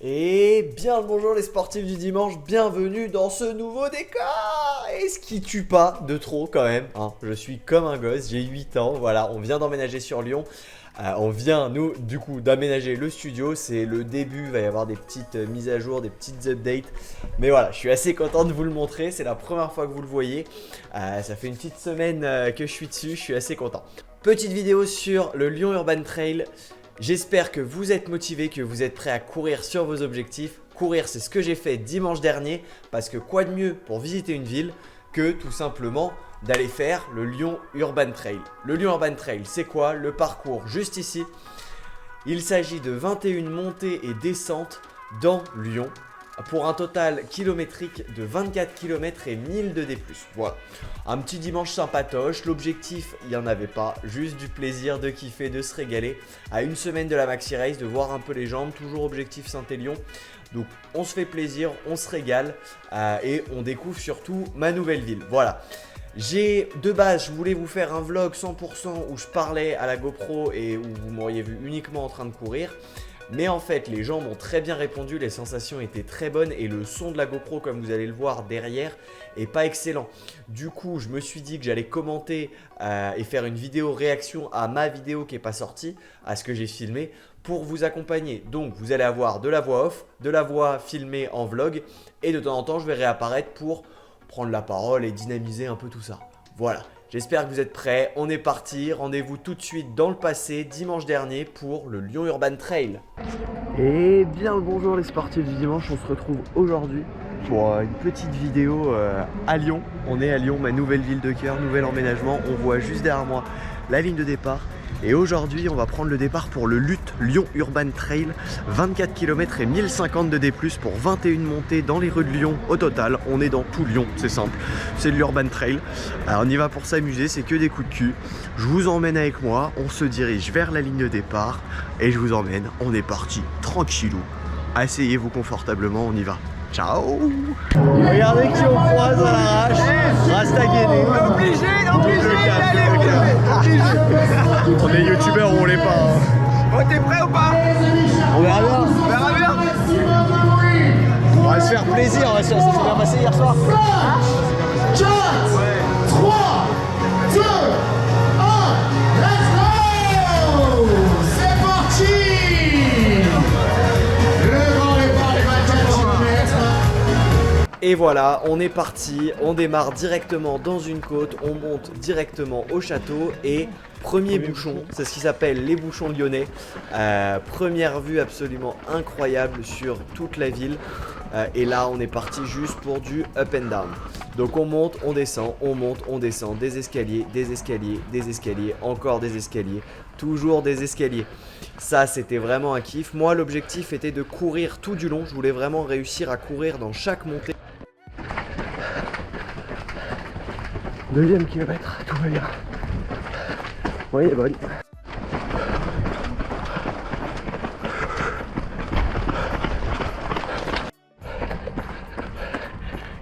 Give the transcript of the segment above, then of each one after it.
Et bien le bonjour les sportifs du dimanche, bienvenue dans ce nouveau décor. Et ce qui tue pas de trop quand même, hein. Je suis comme un gosse, j'ai 8 ans, voilà, on vient d'emménager sur Lyon. On vient nous du coup d'aménager le studio, c'est le début, il va y avoir des petites mises à jour, des petites updates. Mais voilà, je suis assez content de vous le montrer, c'est la première fois que vous le voyez. Ça fait une petite semaine que je suis dessus, je suis assez content. Petite vidéo sur le Lyon Urban Trail. J'espère que vous êtes motivés, que vous êtes prêts à courir sur vos objectifs. Courir, c'est ce que j'ai fait dimanche dernier, parce que quoi de mieux pour visiter une ville que tout simplement d'aller faire le Lyon Urban Trail. Le Lyon Urban Trail, c'est quoi? Le parcours juste ici. Il s'agit de 21 montées et descentes dans Lyon, pour un total kilométrique de 24 km et 1000 de D+. Voilà, un petit dimanche sympatoche. L'objectif, il n'y en avait pas, juste du plaisir, de kiffer, de se régaler. À une semaine de la Maxi Race, de voir un peu les jambes, toujours objectif Saint-Élion. Donc on se fait plaisir, on se régale et on découvre surtout ma nouvelle ville. Voilà. De base, je voulais vous faire un vlog 100% où je parlais à la GoPro et où vous m'auriez vu uniquement en train de courir. Mais en fait, les gens m'ont très bien répondu, les sensations étaient très bonnes et le son de la GoPro, comme vous allez le voir derrière, est pas excellent. Du coup, je me suis dit que j'allais commenter et faire une vidéo réaction à ma vidéo qui n'est pas sortie, à ce que j'ai filmé, pour vous accompagner. Donc, vous allez avoir de la voix off, de la voix filmée en vlog et de temps en temps, je vais réapparaître pour prendre la parole et dynamiser un peu tout ça. Voilà. J'espère que vous êtes prêts, on est parti, rendez-vous tout de suite dans le passé, dimanche dernier, pour le Lyon Urban Trail. Et bien le bonjour les sportifs du dimanche, on se retrouve aujourd'hui pour une petite vidéo à Lyon. On est à Lyon, ma nouvelle ville de cœur, nouvel emménagement, on voit juste derrière moi la ligne de départ. Et aujourd'hui, on va prendre le départ pour le LUT Lyon Urban Trail, 24 km et 1050 de D+, pour 21 montées dans les rues de Lyon. Au total, on est dans tout Lyon, c'est simple, c'est de l'Urban Trail. Alors on y va pour s'amuser, c'est que des coups de cul. Je vous emmène avec moi, on se dirige vers la ligne de départ et je vous emmène, on est parti, tranquillou. Asseyez-vous confortablement, on y va. Ciao. Regardez qui on croise à l'arrache. Rasta Guédé. Obligé d'aller. On est youtubeurs ou on l'est pas, hein. Oh, t'es prêt ou pas? On verra bien. On verra bien. On va se faire plaisir, ça s'est bien passé hier soir. 4, 3, 2, 1, let's go! C'est parti! Le grand départ des 24 km. Et voilà, on est parti, on démarre directement dans une côte, on monte directement au château et premier bouchon, c'est ce qui s'appelle les bouchons lyonnais. Première vue absolument incroyable sur toute la ville. Et là, on est parti juste pour du up and down. Donc on monte, on descend, on monte, on descend, des escaliers, des escaliers, des escaliers, encore des escaliers, toujours des escaliers. Ça, c'était vraiment un kiff. Moi, l'objectif était de courir tout du long. Je voulais vraiment réussir à courir dans chaque montée. Deuxième kilomètre, tout va bien. Oui, elle est bonne.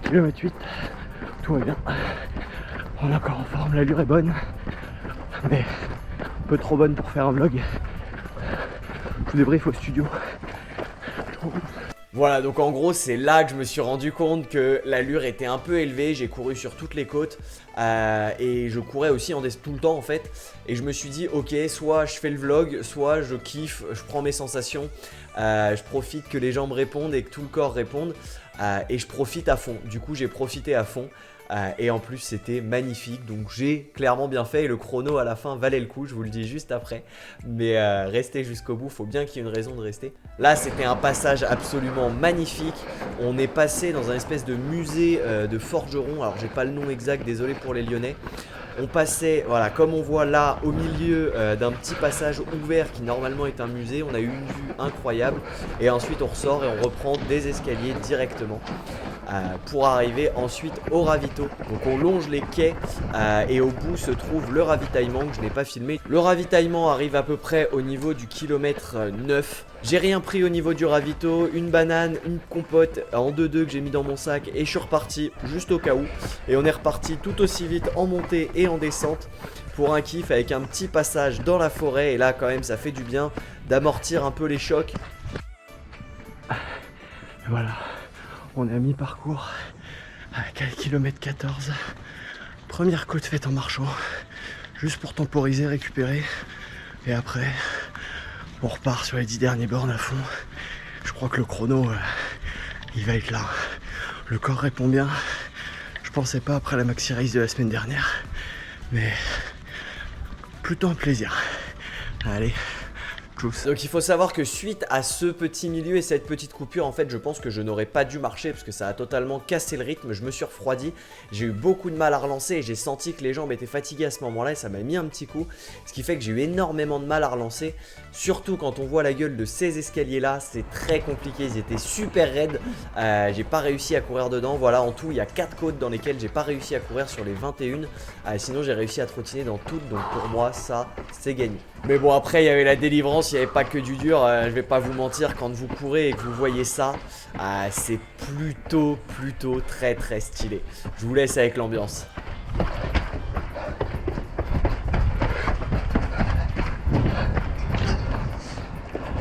Kilomètre 8, tout va bien. On est encore en forme, l'allure est bonne, mais un peu trop bonne pour faire un vlog. Je vous débriefe au studio. Voilà, donc en gros c'est là que je me suis rendu compte que l'allure était un peu élevée. J'ai couru sur toutes les côtes et je courais aussi tout le temps en fait. Et je me suis dit ok, soit je fais le vlog, soit je kiffe, je prends mes sensations, je profite que les jambes répondent et que tout le corps réponde et je profite à fond. Du coup j'ai profité à fond. Et en plus c'était magnifique, donc j'ai clairement bien fait et le chrono à la fin valait le coup, je vous le dis juste après. Mais restez jusqu'au bout, faut bien qu'il y ait une raison de rester. Là c'était un passage absolument magnifique. On est passé dans un espèce de musée de forgeron, alors j'ai pas le nom exact, désolé pour les Lyonnais. On passait, voilà, comme on voit là, au milieu d'un petit passage ouvert qui normalement est un musée. On a eu une vue incroyable et ensuite on ressort et on reprend des escaliers directement pour arriver ensuite au ravito. Donc on longe les quais et au bout se trouve le ravitaillement que je n'ai pas filmé. Le ravitaillement arrive à peu près au niveau du kilomètre 9. J'ai rien pris au niveau du ravito, une banane, une compote en 2-2 que j'ai mis dans mon sac et je suis reparti juste au cas où. Et on est reparti tout aussi vite en montée et en descente pour un kiff avec un petit passage dans la forêt. Et là quand même ça fait du bien d'amortir un peu les chocs. Voilà, on est à mi-parcours, à 4 km 14. Première côte faite en marchant, juste pour temporiser, récupérer. Et après, on repart sur les 10 derniers bornes à fond. Je crois que le chrono, il va être là. Le corps répond bien. Je pensais pas après la maxi race de la semaine dernière, mais plutôt un plaisir. Allez. Donc il faut savoir que suite à ce petit milieu et cette petite coupure, en fait je pense que je n'aurais pas dû marcher parce que ça a totalement cassé le rythme. Je me suis refroidi, j'ai eu beaucoup de mal à relancer et j'ai senti que les jambes étaient fatiguées à ce moment là et ça m'a mis un petit coup. Ce qui fait que j'ai eu énormément de mal à relancer, surtout quand on voit la gueule de ces escaliers là, c'est très compliqué, ils étaient super raides. J'ai pas réussi à courir dedans, voilà, en tout il y a 4 côtes dans lesquelles j'ai pas réussi à courir sur les 21. Sinon j'ai réussi à trottiner dans toutes, donc pour moi ça c'est gagné. Mais bon, après il y avait la délivrance, il n'y avait pas que du dur, je vais pas vous mentir, quand vous courez et que vous voyez ça, c'est plutôt très stylé. Je vous laisse avec l'ambiance.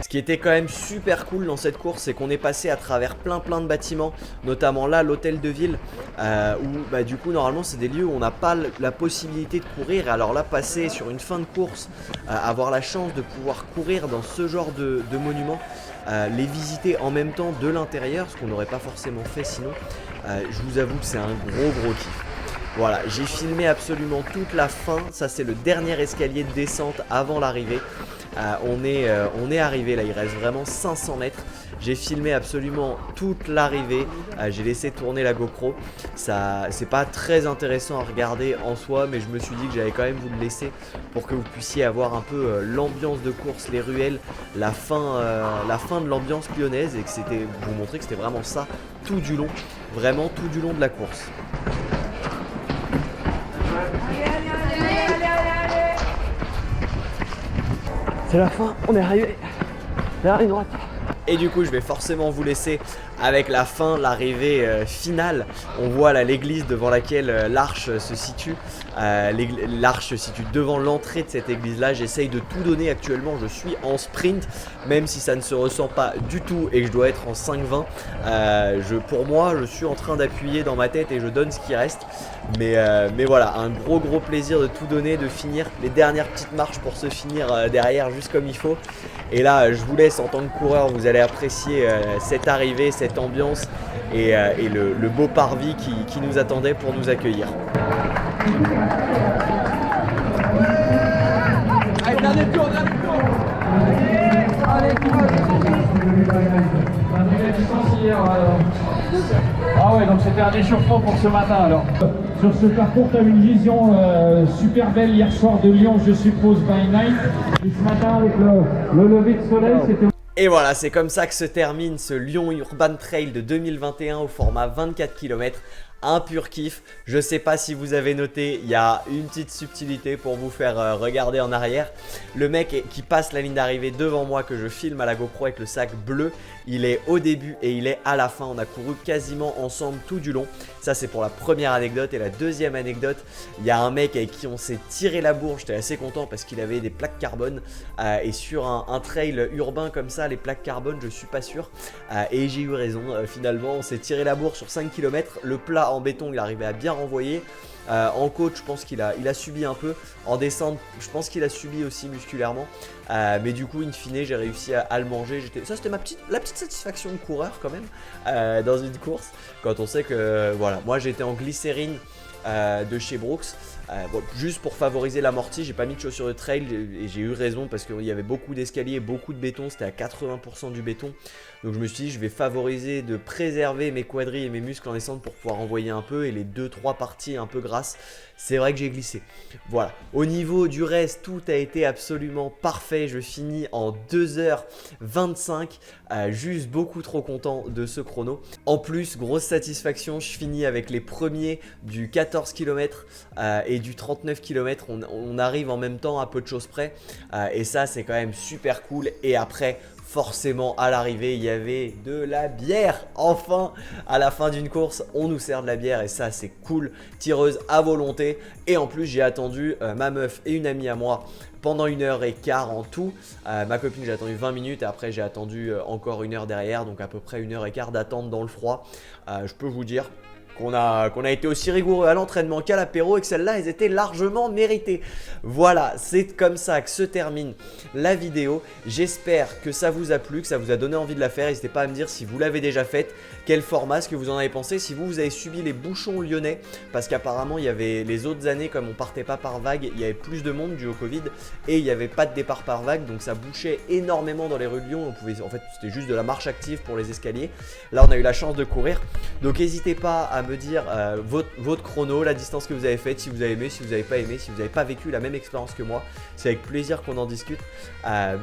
Ce qui était quand même super cool dans cette course, c'est qu'on est passé à travers plein de bâtiments, notamment là l'hôtel de ville, où du coup normalement c'est des lieux où on n'a pas la possibilité de courir. Et alors là, passer sur une fin de course, avoir la chance de pouvoir courir dans ce genre de monuments, les visiter en même temps de l'intérieur, ce qu'on n'aurait pas forcément fait sinon, je vous avoue que c'est un gros kiff. Voilà, j'ai filmé absolument toute la fin, ça c'est le dernier escalier de descente avant l'arrivée. On est arrivé là, il reste vraiment 500 mètres. J'ai filmé absolument toute l'arrivée, j'ai laissé tourner la GoPro. Ça, c'est pas très intéressant à regarder en soi, mais je me suis dit que j'allais quand même vous le laisser pour que vous puissiez avoir un peu l'ambiance de course, les ruelles, la fin de l'ambiance lyonnaise, et que c'était vous montrer que c'était vraiment ça tout du long, vraiment tout du long de la course. C'est la fin, on est arrivé vers la ligne droite. Et du coup je vais forcément vous laisser avec la fin, l'arrivée finale. On voit là l'église devant laquelle l'arche se situe. L'arche se situe devant l'entrée de cette église là. J'essaye de tout donner actuellement, je suis en sprint, même si ça ne se ressent pas du tout et que je dois être en 5-20. Pour moi je suis en train d'appuyer dans ma tête et je donne ce qui reste. Mais voilà, un gros plaisir de tout donner, de finir les dernières petites marches pour se finir derrière juste comme il faut. Et là je vous laisse en tant que coureur, vous allez apprécier cette arrivée, cette ambiance et le beau parvis qui nous attendait pour nous accueillir. Allez, dernier tour. Ah ouais, donc c'était un échauffement pour ce matin alors. Sur ce parcours, tu as une vision super belle hier soir de Lyon, je suppose, by night. Et ce matin, avec le lever de soleil, c'était... Et voilà, c'est comme ça que se termine ce Lyon Urban Trail de 2021 au format 24 km. Un pur kiff. Je sais pas si vous avez noté, il y a une petite subtilité pour vous faire regarder en arrière. Le mec qui passe la ligne d'arrivée devant moi, que je filme à la GoPro avec le sac bleu, il est au début et il est à la fin. On a couru quasiment ensemble tout du long. Ça c'est pour la première anecdote. Et la deuxième anecdote, il y a un mec avec qui on s'est tiré la bourre. J'étais assez content parce qu'il avait des plaques carbone. Et sur un trail urbain comme ça, les plaques carbone, je suis pas sûr. Et j'ai eu raison, finalement on s'est tiré la bourre sur 5 km. Le plat en béton, il arrivait à bien renvoyer. En côte, je pense qu'il a subi un peu. En descente, je pense qu'il a subi aussi musculairement. Mais du coup, in fine, j'ai réussi à le manger. Ça, c'était la petite satisfaction de coureur quand même dans une course. Quand on sait que, voilà, moi j'étais en glycérine de chez Brooks. Bon, juste pour favoriser l'amorti, j'ai pas mis de chaussures de trail et j'ai eu raison parce qu'il y avait beaucoup d'escaliers, beaucoup de béton, c'était à 80% du béton. Donc je me suis dit je vais favoriser de préserver mes quadris et mes muscles en descente pour pouvoir envoyer un peu, et les 2-3 parties un peu grasses, c'est vrai que j'ai glissé. Voilà, au niveau du reste, tout a été absolument parfait. Je finis en 2h25, juste beaucoup trop content de ce chrono. En plus, grosse satisfaction, je finis avec les premiers du 14 km et du 39 km. On arrive en même temps à peu de choses près et ça c'est quand même super cool. Et après, forcément à l'arrivée il y avait de la bière. Enfin, à la fin d'une course, on nous sert de la bière et ça c'est cool. Tireuse à volonté. Et en plus j'ai attendu ma meuf et une amie à moi pendant 1h15 en tout. Ma copine j'ai attendu 20 minutes et après j'ai attendu encore 1 heure derrière, donc à peu près 1h15 d'attente dans le froid. Je peux vous dire qu'on a été aussi rigoureux à l'entraînement qu'à l'apéro et que celles-là, elles étaient largement méritées. Voilà, c'est comme ça que se termine la vidéo. J'espère que ça vous a plu, que ça vous a donné envie de la faire. N'hésitez pas à me dire si vous l'avez déjà faite, quel format, ce que vous en avez pensé, si vous avez subi les bouchons lyonnais, parce qu'apparemment, il y avait les autres années, comme on partait pas par vague, il y avait plus de monde dû au Covid et il n'y avait pas de départ par vague, donc ça bouchait énormément dans les rues de Lyon. En fait, c'était juste de la marche active pour les escaliers. Là, on a eu la chance de courir, donc n'hésitez pas à me dire votre chrono, la distance que vous avez faite, si vous avez aimé, si vous n'avez pas aimé, si vous n'avez pas vécu la même expérience que moi. C'est avec plaisir qu'on en discute.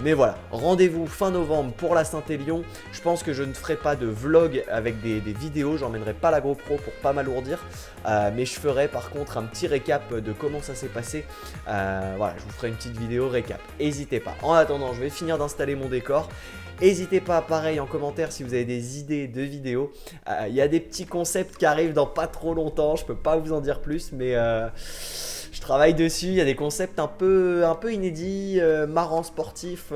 Mais voilà, rendez-vous fin novembre pour la Saint-Élion. Je pense que je ne ferai pas de vlog avec des vidéos, j'emmènerai pas la GoPro pour pas m'alourdir. Mais je ferai par contre un petit récap de comment ça s'est passé. Voilà, je vous ferai une petite vidéo récap. N'hésitez pas. En attendant, je vais finir d'installer mon décor. N'hésitez pas, pareil, en commentaire si vous avez des idées de vidéos. Il y a des petits concepts qui arrivent dans pas trop longtemps, je peux pas vous en dire plus, mais je travaille dessus. Il y a des concepts un peu inédits, marrants, sportifs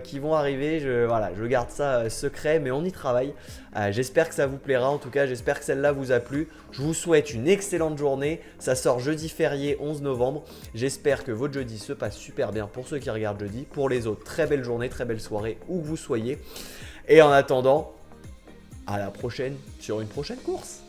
qui vont arriver. Voilà, je garde ça secret, mais on y travaille. J'espère que ça vous plaira, en tout cas j'espère que celle-là vous a plu. Je vous souhaite une excellente journée. Ça sort jeudi férié 11 novembre. J'espère que votre jeudi se passe super bien pour ceux qui regardent jeudi. Pour les autres, très belle journée, très belle soirée où que vous soyez. Et en attendant, à la prochaine sur une prochaine course.